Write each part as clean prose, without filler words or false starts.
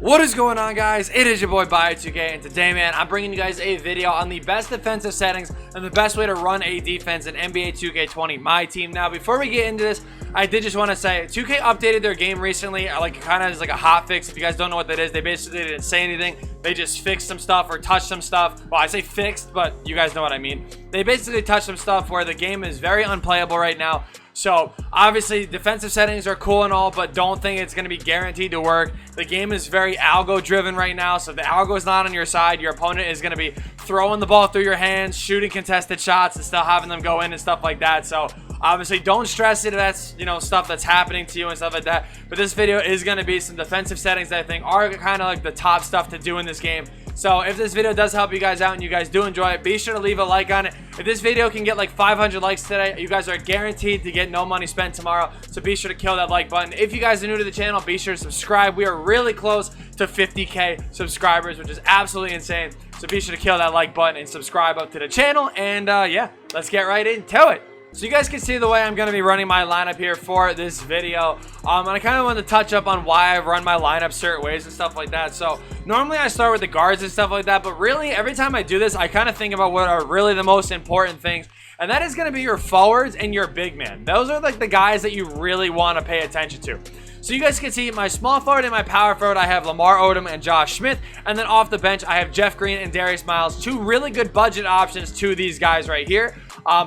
What is going on, guys? It is your boy Bio2K, and today, man, I'm bringing you guys a video on the best defensive settings and the best way to run a defense in NBA 2K20 Myteam. Now, before we get into this, I did just want to say 2K updated their game recently, like kind of as like a hot fix. If you guys don't know what that is, they basically didn't say anything. They just fixed some stuff or touched some stuff. Well, I say fixed, but you guys know what I mean. They basically touched some stuff where the game is very unplayable right now. So, obviously, defensive settings are cool and all, but don't think it's going to be guaranteed to work. The game is very algo-driven right now, so if the algo is not on your side, your opponent is going to be throwing the ball through your hands, shooting contested shots, and still having them go in and stuff like that. So, obviously, don't stress it if that's, stuff that's happening to you and stuff like that. But this video is going to be some defensive settings that I think are kind of like the top stuff to do in this game. So if this video does help you guys out and you guys do enjoy it, be sure to leave a like on it. If this video can get like 500 likes today, you guys are guaranteed to get no money spent tomorrow. So be sure to kill that like button. If you guys are new to the channel, be sure to subscribe. We are really close to 50K subscribers, which is absolutely insane. So be sure to kill that like button and subscribe up to the channel. And yeah, let's get right into it. So you guys can see the way I'm going to be running my lineup here for this video. And I kind of want to touch up on why I've run my lineup certain ways and stuff like that. So normally I start with the guards and stuff like that, but really every time I do this, I kind of think about what are really the most important things. And that is going to be your forwards and your big man. Those are like the guys that you really want to pay attention to. So you guys can see my small forward and my power forward, I have Lamar Odom and Josh Smith. And then off the bench, I have Jeff Green and Darius Miles. Two really good budget options to these guys right here.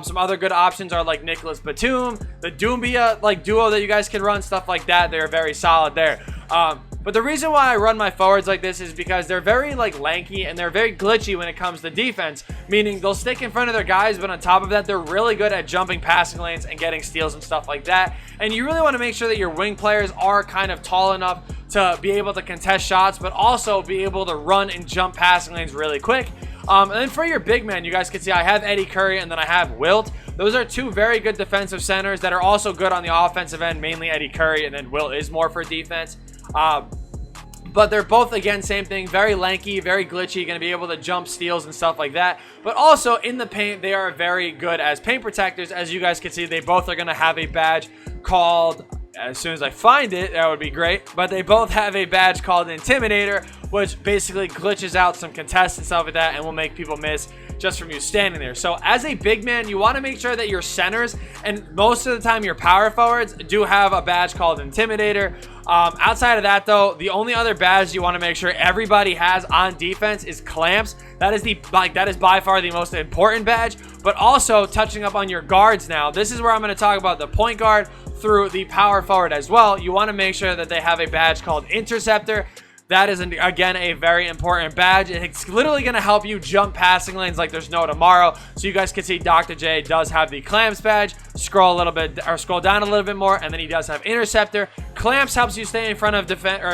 Some other good options are like Nicholas Batum, the Doumbia like duo that you guys can run, stuff like that. They're very solid there. But the reason why I run my forwards like this is because they're very like lanky and they're very glitchy when it comes to defense, meaning they'll stick in front of their guys, but on top of that, they're really good at jumping passing lanes and getting steals and stuff like that. And you really want to make sure that your wing players are kind of tall enough to be able to contest shots, but also be able to run and jump passing lanes really quick. And then for your big man, you guys can see I have Eddie Curry and then I have Wilt. Those are two very good defensive centers that are also good on the offensive end, mainly Eddie Curry, and then Wilt is more for defense. But they're both, again, same thing, very lanky, very glitchy, going to be able to jump steals and stuff like that. But also in the paint, they are very good as paint protectors. As you guys can see, they both are going to have a badge called, as soon as I find it, that would be great. But they both have a badge called Intimidator, which basically glitches out some contests and stuff like that and will make people miss just from you standing there. So as a big man, you want to make sure that your centers and most of the time your power forwards do have a badge called Intimidator. Outside of that, though, the only other badge you want to make sure everybody has on defense is Clamps. That is by far the most important badge. But also touching up on your guards now, this is where I'm going to talk about the point guard through the power forward as well. You want to make sure that they have a badge called Interceptor. That is, again, a very important badge. It's literally going to help you jump passing lanes like there's no tomorrow. So you guys can see Dr. J does have the Clamps badge. Scroll a little bit, or scroll down a little bit more, and then he does have Interceptor. Clamps helps you stay in front of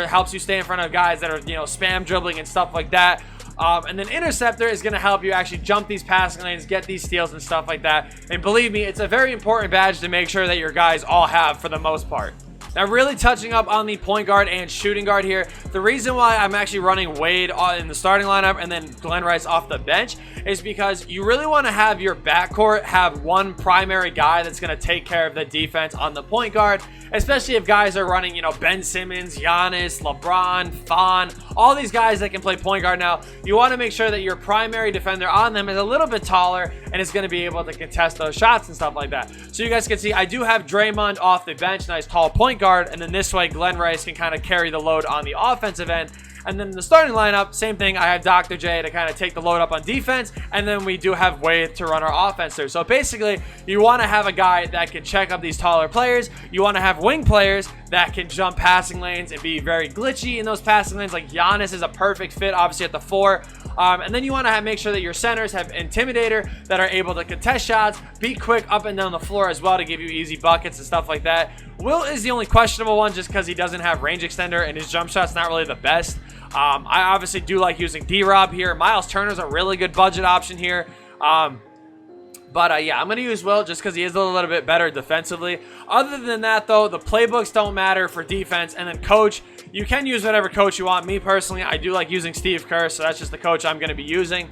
helps you stay in front of guys that are, spam dribbling and stuff like that. And then Interceptor is going to help you actually jump these passing lanes, get these steals and stuff like that. And believe me, it's a very important badge to make sure that your guys all have for the most part. Now, really touching up on the point guard and shooting guard here, the reason why I'm actually running Wade in the starting lineup and then Glenn Rice off the bench is because you really want to have your backcourt have one primary guy that's going to take care of the defense on the point guard, especially if guys are running, Ben Simmons, Giannis, LeBron, Fawn, all these guys that can play point guard now. You want to make sure that your primary defender on them is a little bit taller and is going to be able to contest those shots and stuff like that. So you guys can see I do have Draymond off the bench, nice tall point guard, and then this way Glenn Rice can kind of carry the load on the offensive end. And then the starting lineup, same thing. I have Dr. J to kind of take the load up on defense, and then we do have Wade to run our offense there. So basically, you want to have a guy that can check up these taller players. You want to have wing players that can jump passing lanes and be very glitchy in those passing lanes. Like Giannis is a perfect fit, obviously, at the 4. And then you want to make sure that your centers have Intimidator that are able to contest shots, be quick up and down the floor as well to give you easy buckets and stuff like that. Will is the only questionable one just because he doesn't have range extender and his jump shot's not really the best. I obviously do like using D-Rob here. Miles Turner's a really good budget option here. But yeah, I'm going to use Will just because he is a little bit better defensively. Other than that, though, the playbooks don't matter for defense. And then coach, you can use whatever coach you want. Me personally, I do like using Steve Kerr, so that's just the coach I'm going to be using.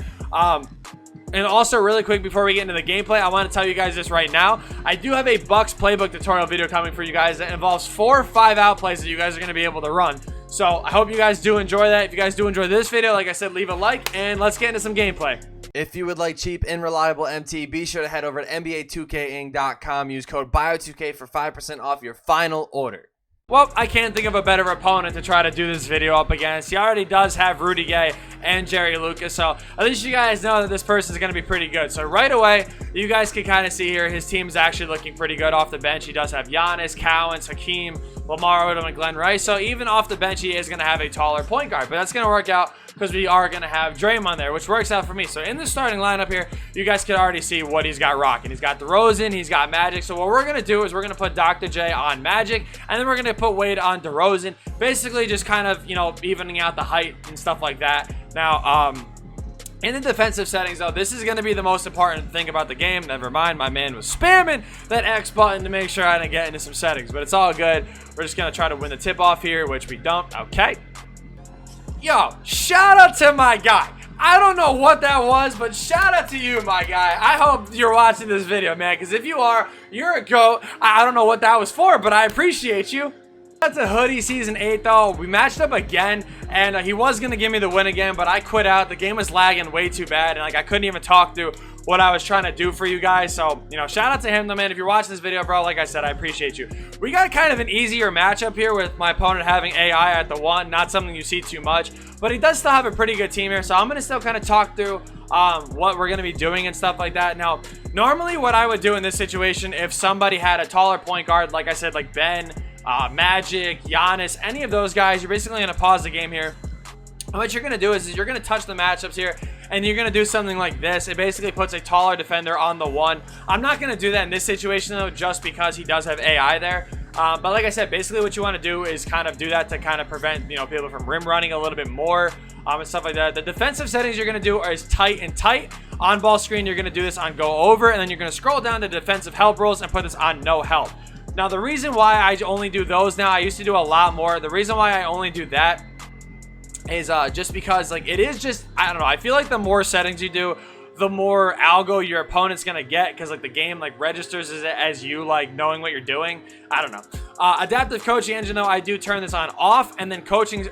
And also, really quick, before we get into the gameplay, I want to tell you guys this right now. I do have a Bucks playbook tutorial video coming for you guys that involves 4 or 5 out plays that you guys are going to be able to run. So I hope you guys do enjoy that. If you guys do enjoy this video, like I said, leave a like and let's get into some gameplay. If you would like cheap and reliable MT, be sure to head over to NBA2King.com. Use code BIO2K for 5% off your final order. Well, I can't think of a better opponent to try to do this video up against. He already does have Rudy Gay and Jerry Lucas, so at least you guys know that this person is going to be pretty good. So right away, you guys can kind of see here, his team's actually looking pretty good off the bench. He does have Giannis, Cowens, Hakeem, Lamar Odom, and Glenn Rice. So even off the bench, he is going to have a taller point guard, but that's going to work out because we are going to have Draymond there, which works out for me. So in the starting lineup here, you guys can already see what he's got rocking. He's got DeRozan, he's got Magic. So what we're going to do is we're going to put Dr. J on Magic, and then we're going to put Wade on DeRozan, basically just kind of, you know, evening out the height and stuff like that. Now, in the defensive settings, though, this is going to be the most important thing about the game. Never mind, my man was spamming that X button to make sure I didn't get into some settings, but it's all good. We're just going to try to win the tip-off here, which we don't. Okay. Yo, shout out to my guy. I don't know what that was, but shout out to you, my guy. I hope you're watching this video, man, because if you are, you're a GOAT. I don't know what that was for, but I appreciate you. That's a Hoodie Season 8, though. We matched up again, and he was going to give me the win again, but I quit out. The game was lagging way too bad, and like I couldn't even talk through what I was trying to do for you guys. So, you know, shout out to him, though, man. If you're watching this video, bro, like I said, I appreciate you. We got kind of an easier matchup here with my opponent having AI at the 1. Not something you see too much, but he does still have a pretty good team here, so I'm going to still kind of talk through what we're going to be doing and stuff like that. Now, normally what I would do in this situation, if somebody had a taller point guard, like I said, like Ben, Magic, Giannis, any of those guys, you're basically going to pause the game here. And what you're going to do is you're going to touch the matchups here, and you're going to do something like this. It basically puts a taller defender on the 1. I'm not going to do that in this situation, though, just because he does have AI there. But like I said, basically what you want to do is kind of do that to kind of prevent, you know, people from rim running a little bit more and stuff like that. The defensive settings you're going to do are as tight and tight. On ball screen, you're going to do this on go over, and then you're going to scroll down to defensive help rules and put this on no help. Now, the reason why I only do those now, I used to do a lot more. The reason why I only do that is just because, like, it is just, I don't know, I feel like the more settings you do, the more algo your opponent's gonna get, because like the game like registers as you like knowing what you're doing. I don't know. Adaptive coaching engine, though, I do turn this on off, and then coaching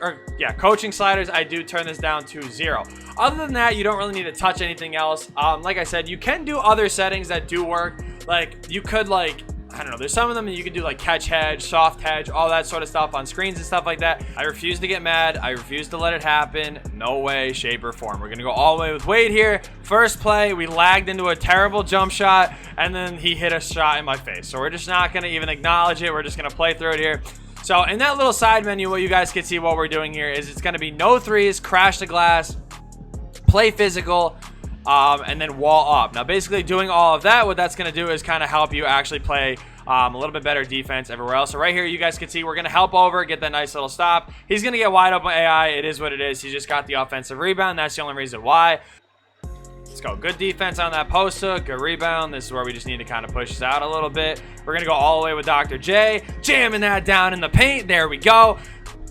sliders, I do turn this down to 0. Other than that, you don't really need to touch anything else. Like I said, you can do other settings that do work. Like you could, like, I don't know, there's some of them that you can do, like catch hedge, soft hedge, all that sort of stuff on screens and stuff like that. I refuse to get mad. I refuse to let it happen. No way, shape, or form. We're going to go all the way with Wade here. First play, we lagged into a terrible jump shot, and then he hit a shot in my face. So we're just not going to even acknowledge it. We're just going to play through it here. So in that little side menu, what you guys can see what we're doing here is it's going to be no threes, crash the glass, play physical, and then wall up. Now, basically doing all of that, what that's going to do is kind of help you actually play a little bit better defense everywhere else. So right here, you guys can see we're going to help over, get that nice little stop. He's going to get wide open AI. It is what it is. He just got the offensive rebound. That's the only reason why. Let's go. Good defense on that post hook. Good rebound. This is where we just need to kind of push this out a little bit. We're going to go all the way with Dr. J. Jamming that down in the paint. There we go.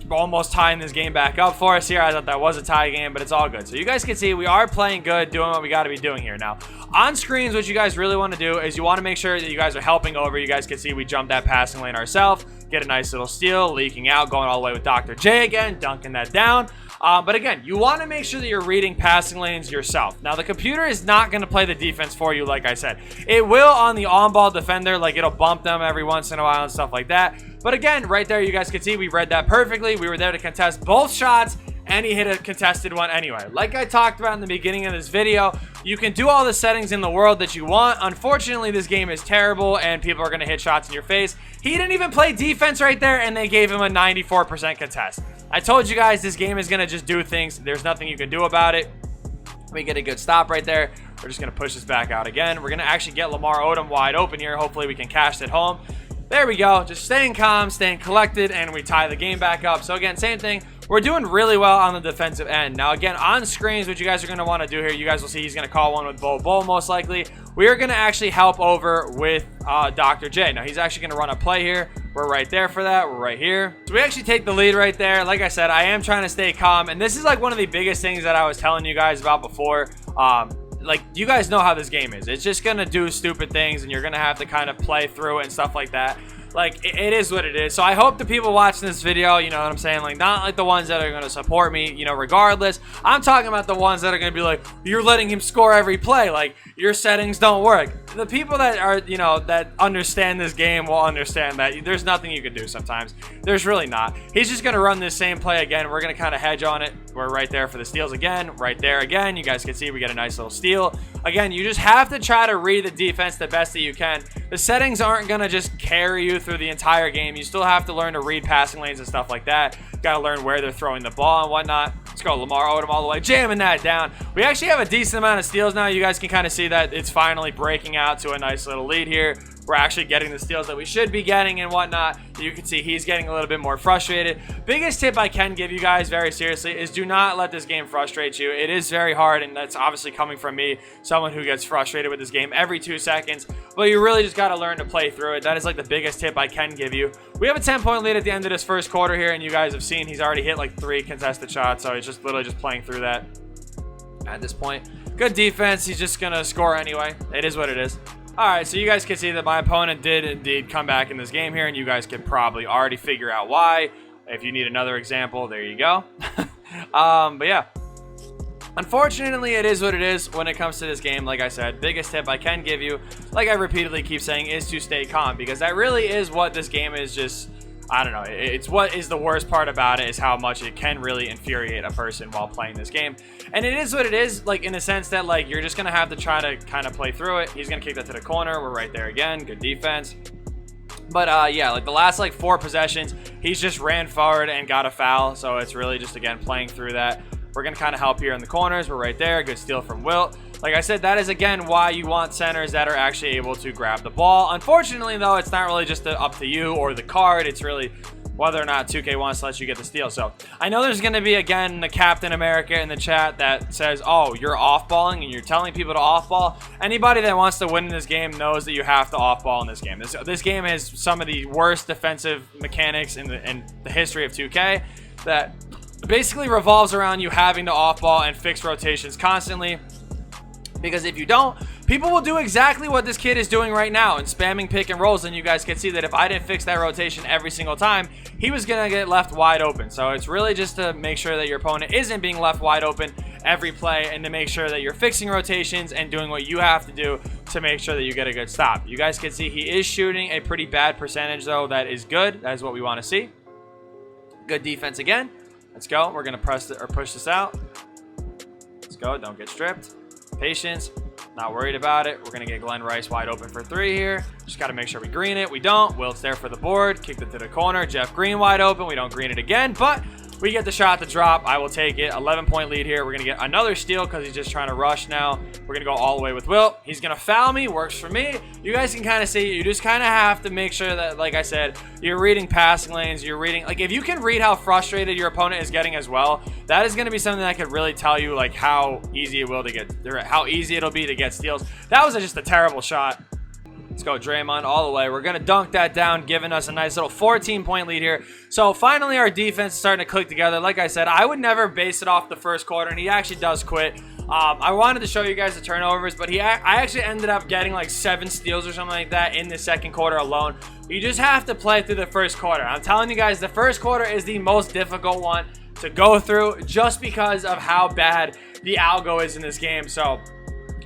Almost tying this game back up for us here. I thought that was a tie game, but it's all good. So you guys can see we are playing good, doing what we got to be doing here. Now, on screens, what you guys really want to do is you want to make sure that you guys are helping over. You guys can see we jumped that passing lane ourselves, get a nice little steal, leaking out, going all the way with Dr. J again, dunking that down. But again, you want to make sure that you're reading passing lanes yourself. Now, the computer is not going to play the defense for you, like I said. It will on the on-ball defender, like it'll bump them every once in a while and stuff like that. But again, right there, you guys can see we read that perfectly. We were there to contest both shots, and he hit a contested one anyway. Like I talked about in the beginning of this video, you can do all the settings in the world that you want. Unfortunately, this game is terrible, and people are going to hit shots in your face. He didn't even play defense right there, and they gave him a 94% contest. I told you guys this game is going to just do things. There's nothing you can do about it. We get a good stop right there. We're just going to push this back out again. We're going to actually get Lamar Odom wide open here. Hopefully we can cash it home. There we go. Just staying calm, staying collected, and we tie the game back up. So again, same thing. We're doing really well on the defensive end. Now, again, on screens, what you guys are going to want to do here, you guys will see he's going to call one with Bull most likely. We are going to actually help over with Dr. J. Now, he's actually going to run a play here. We're right there for that. We're right here. So we actually take the lead right there. Like I said, I am trying to stay calm, and this is like one of the biggest things that I was telling you guys about before. Like, you guys know how this game is. It's just going to do stupid things, and you're going to have to kind of play through it and stuff like that. like, it is what it is. So I hope the people watching this video, you know what I'm saying, like, not like the ones that are going to support me, you know, regardless. I'm talking about the ones that are going to be like, you're letting him score every play, like, your settings don't work. The people that are, you know, that understand this game will understand that there's nothing you can do sometimes. There's really not. He's just going to run this same play again. We're going to kind of hedge on it. We're right there for the steals again, right there again. You guys can see we get a nice little steal. Again, you just have to try to read the defense the best that you can. The settings aren't going to just carry you through the entire game. You still have to learn to read passing lanes and stuff like that. Got to learn where they're throwing the ball and whatnot. Let's go, Lamar Odom all the way, jamming that down. We actually have a decent amount of steals now. You guys can kind of see that it's finally breaking out to a nice little lead here. We're actually getting the steals that we should be getting and whatnot. You can see he's getting a little bit more frustrated. Biggest tip I can give you guys very seriously is do not let this game frustrate you. It is very hard, and that's obviously coming from me, someone who gets frustrated with this game every 2 seconds. But you really just got to learn to play through it. That is like the biggest tip I can give you. We have a 10-point lead at the end of this first quarter here, and you guys have seen he's already hit like 3 contested shots, so he's just literally just playing through that at this point. Good defense. He's just going to score anyway. It is what it is. All right, so you guys can see that my opponent did indeed come back in this game here, and you guys can probably already figure out why. If you need another example, there you go. But yeah, unfortunately, it is what it is when it comes to this game. Like I said, biggest tip I can give you, like I repeatedly keep saying, is to stay calm, because that really is what this game is. Just, I don't know, it's what is the worst part about it is how much it can really infuriate a person while playing this game. And it is what it is, like, in a sense that, like, you're just going to have to try to kind of play through it. He's going to kick that to the corner. We're right there again. Good defense. But, yeah, like, the last, like, 4 possessions, he's just ran forward and got a foul. So it's really just, again, playing through that. We're going to kind of help here in the corners. We're right there. Good steal from Wilt. Like I said, that is, again, why you want centers that are actually able to grab the ball. Unfortunately, though, it's not really just up to you or the card. It's really whether or not 2K wants to let you get the steal. So I know there's going to be, again, the Captain America in the chat that says, oh, you're off-balling and you're telling people to off-ball. Anybody that wants to win in this game knows that you have to off-ball in this game. This game has some of the worst defensive mechanics in the history of 2K that basically revolves around you having to off-ball and fix rotations constantly. Because if you don't, people will do exactly what this kid is doing right now and spamming pick and rolls. And you guys can see that if I didn't fix that rotation every single time, he was going to get left wide open. So it's really just to make sure that your opponent isn't being left wide open every play, and to make sure that you're fixing rotations and doing what you have to do to make sure that you get a good stop. You guys can see he is shooting a pretty bad percentage, though. That is good. That is what we want to see. Good defense again. Let's go. We're going to press it or push this out. Let's go. Don't get stripped. Patience, not worried about it. We're going to get Glenn Rice wide open for 3 here. Just got to make sure we green it. We don't. Wilt's there for the board. Kicked it to the corner. Jeff Green wide open. We don't green it again, but we get the shot to drop. I will take it. 11-point lead here. We're going to get another steal because he's just trying to rush now. We're going to go all the way with Wilt. He's going to foul me. Works for me. You guys can kind of see, you just kind of have to make sure that, like I said, you're reading passing lanes. You're reading, like, if you can read how frustrated your opponent is getting as well, that is going to be something that could really tell you, like, how easy it will to get, or how easy it'll be to get steals. That was just a terrible shot. Let's go Draymond all the way. We're going to dunk that down, giving us a nice little 14-point lead here. So finally our defense is starting to click together. Like I said, I would never base it off the first quarter, and he actually does quit. I wanted to show you guys the turnovers, but I actually ended up getting like 7 steals or something like that in the second quarter alone. You just have to play through the first quarter. I'm telling you guys, the first quarter is the most difficult one to go through just because of how bad the algo is in this game. So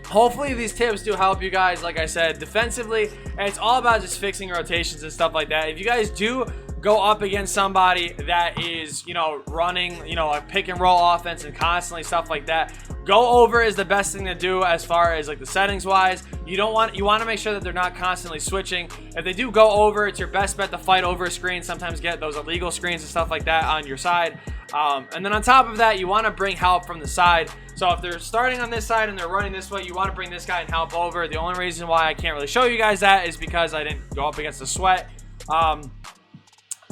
hopefully these tips do help you guys. Like I said, defensively, and it's all about just fixing rotations and stuff like that. If you guys do go up against somebody that is, you know, running, you know, a pick and roll offense and constantly stuff like that, go over is the best thing to do as far as like the settings wise. You want to make sure that they're not constantly switching. If they do go over, it's your best bet to fight over a screen. Sometimes get those illegal screens and stuff like that on your side. And then on top of that, you want to bring help from the side. So if they're starting on this side and they're running this way, you want to bring this guy and help over. The only reason why I can't really show you guys that is because I didn't go up against the sweat.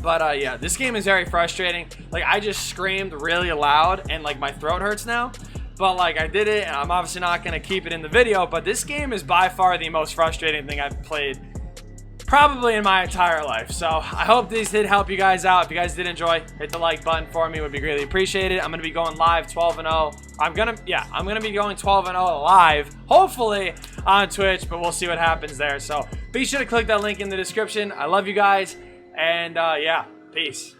Yeah, this game is very frustrating. Like, I just screamed really loud and like my throat hurts now. But like, I did it, and I'm obviously not going to keep it in the video, but this game is by far the most frustrating thing I've played probably in my entire life. So I hope these did help you guys out. If you guys did enjoy, hit the like button for me. It would be greatly appreciated. I'm going to be going live 12-0. I'm going to be going 12-0 live, hopefully on Twitch, but we'll see what happens there. So be sure to click that link in the description. I love you guys, and yeah, peace.